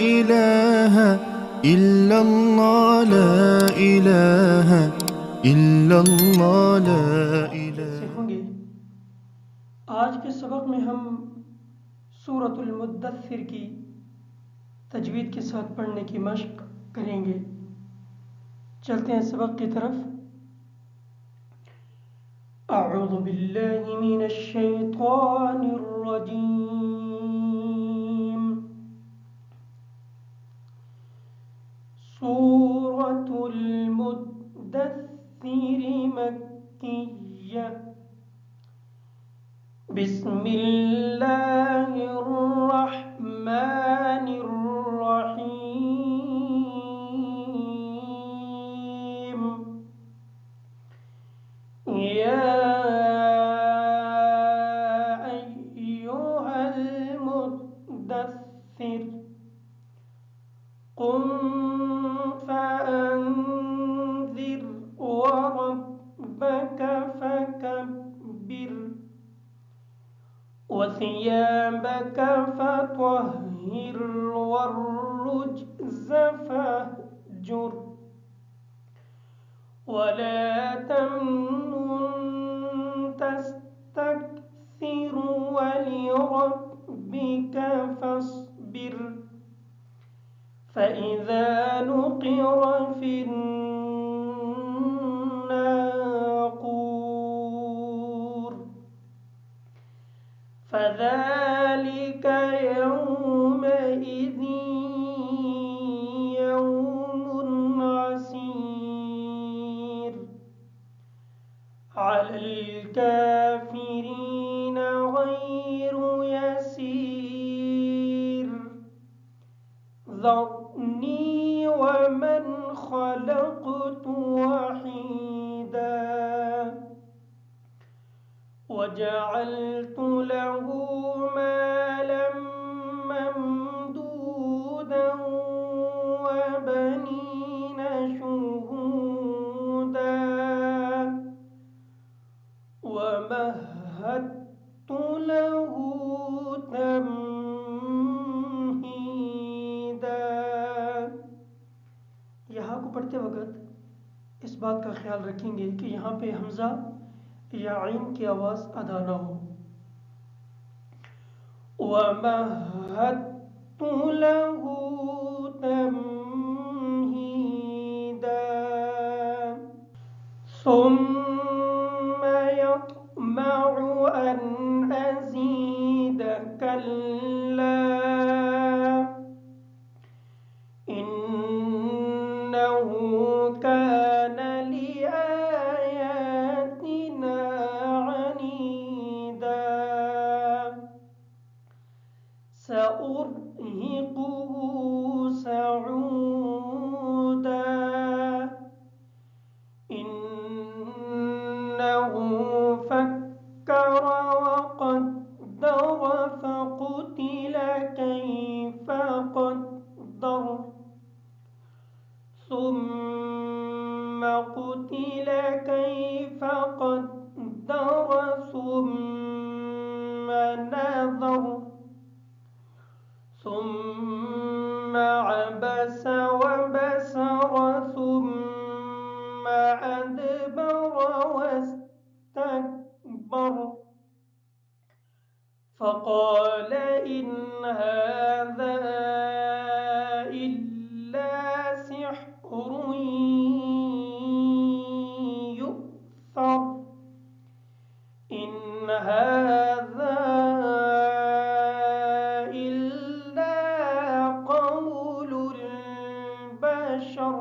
إله إلا الله، لا إله إلا الله، لا إله। से होंगे। आज के सबक में हम सूरतुल मुद्दस्सिर की तजवीद के साथ पढ़ने की मशक करेंगे। चलते हैं सबक की तरफ। अऊज़ु बिल्लाहि मिनश शैतानिर रजीम। सूरतुल मुद्दस्सिर मक्किय्या। बिस्मिल्लाहिर्रहमानिर्रहीम। या अय्युहल मुद्दस्सिर कुम फअंज़िर वरब्बक फकब्बिर वसियाबक फतहहिर वर्रुज्ज़ फहजुर वला तमनुन तस्तक्सिर वलिरब्बिक फस्बिर फइज़ा नुक़िर फिन्नाक़ूर फज़ालिक यौमइज़ यौमुन असीर अलल काफ़िरीन गैरु यसीर ज़रनी वमन खलक़तु वहीदा वजअलतु लहु मालन ममदूदा वबनीन शुहूदा वमहदतु लहु तमहीदा। यहाँ को पढ़ते वक्त इस बात का ख्याल रखेंगे कि यहाँ पे हमज़ा या आइन की आवाज़ अदा ना हो। वमहदतु लहु तमहीदा सुम्म यत्मउ अन अज़ीद कल्ला इन्नहु कान लिआयातिना अनीदा सउर्हिक़ुहु सऊदा इन्नहु फक्कर वक़द्दर फक़ुतिल कैफ़ क़द्दर ثم قتل كيف قدر ثم نظر ثم عبس وبسر ثم أدبر واستكبر فقال إن هذا إلا سحر يؤثر إن هذا إلا قول البشر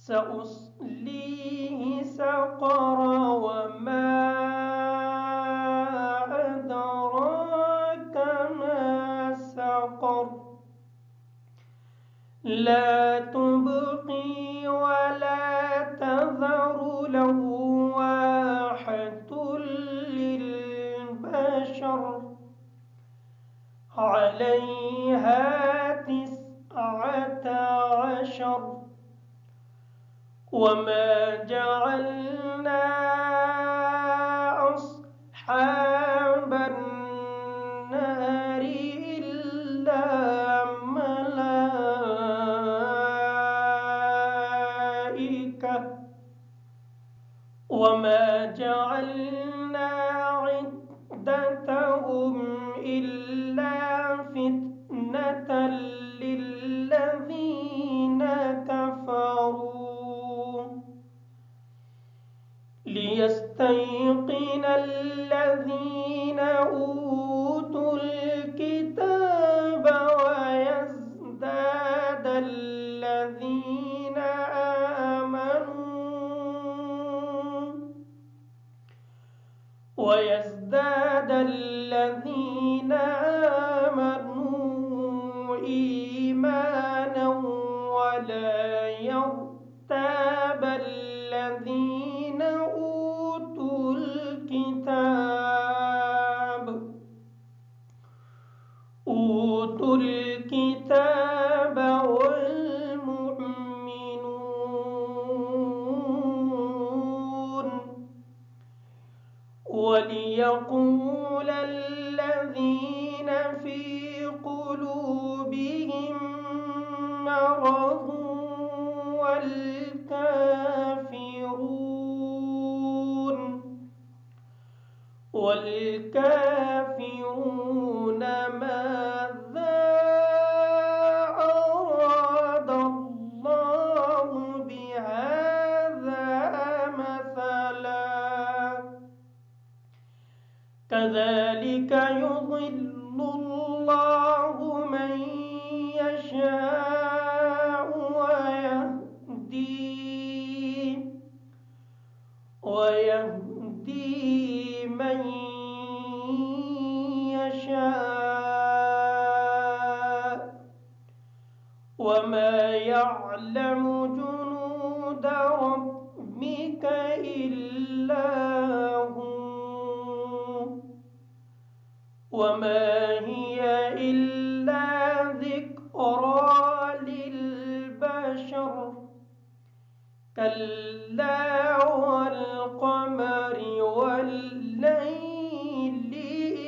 سأصليه سقر وما أدراك ما سقر لا تبقي ولا تذر لواحة للبشر عليها 19 وما جعلنا أصحاب النار إلا والكافرون ماذا أراد الله بهذا مثلا كذلك يضل الله من يشاء ويهدي من يشاء وما يعلم جنود ربك إلا هو وما هي إلا ذكرى للبشر كلا والقمر والليل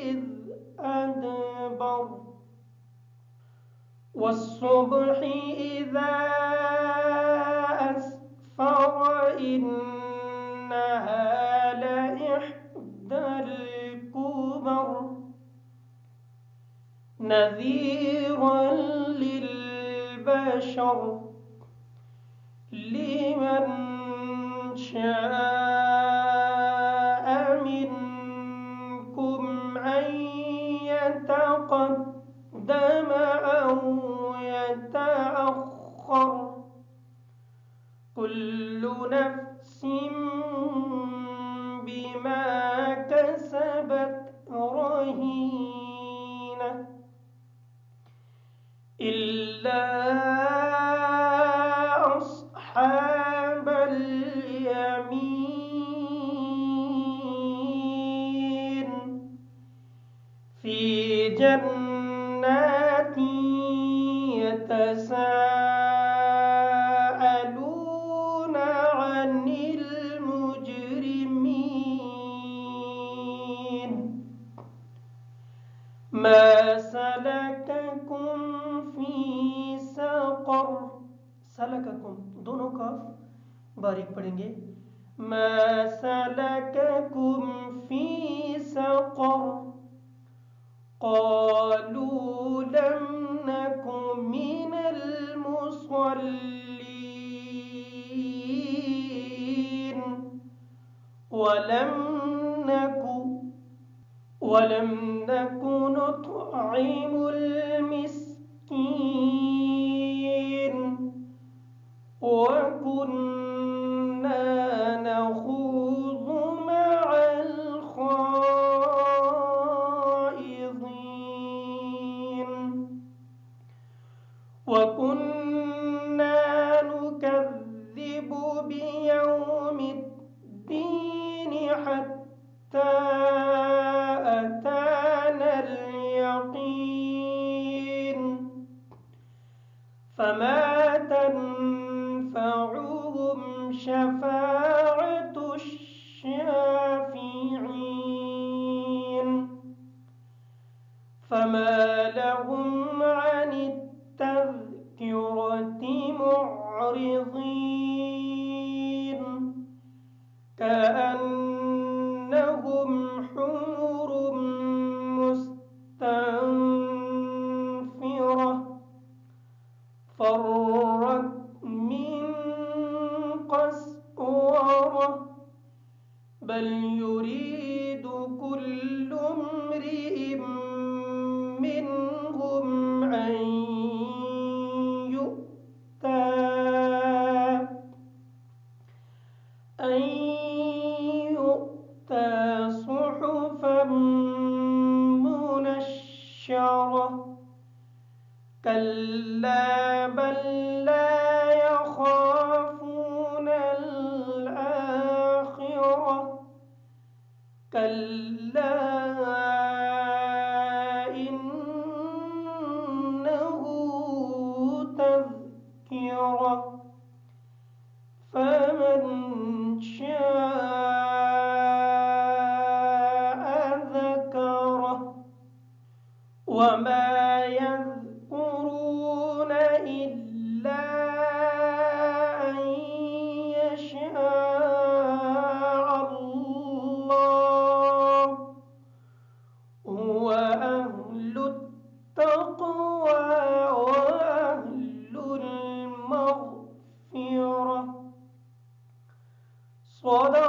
إذ أدبر والصبح إذا أسفر إنها لإحدى الكبر نذيرا للبشر لمن شاء منكم أن يتقدم أو يتأخر كل نفس بما كسبت رهينة إلا أصحاب اليمين في جنات يتساءلون عن المجرمين ما سلككم في سقر سلككم दोनों काफ बारीक पढ़ेंगे ما سلككم في سقر قالوا لم نك من المصلين ولم نك نطعم المسكين وكنا نخوض مع الخائضين وكنا نكذب بيوم الدين حتى أتانا اليقين فما تنفعهم شفاعة الشافعين فما لهم عن التذكرة معرضين كأنهم حمر مستنفرة فرت من قسورة بل يريد كل امرئ منهم أن يؤتى صحفا منشرة كلا بل لا يخافون الآخرة كلا إنه تذكرة فمن شاء ذكره وما يذكرون إلا أن يشاء الله صدق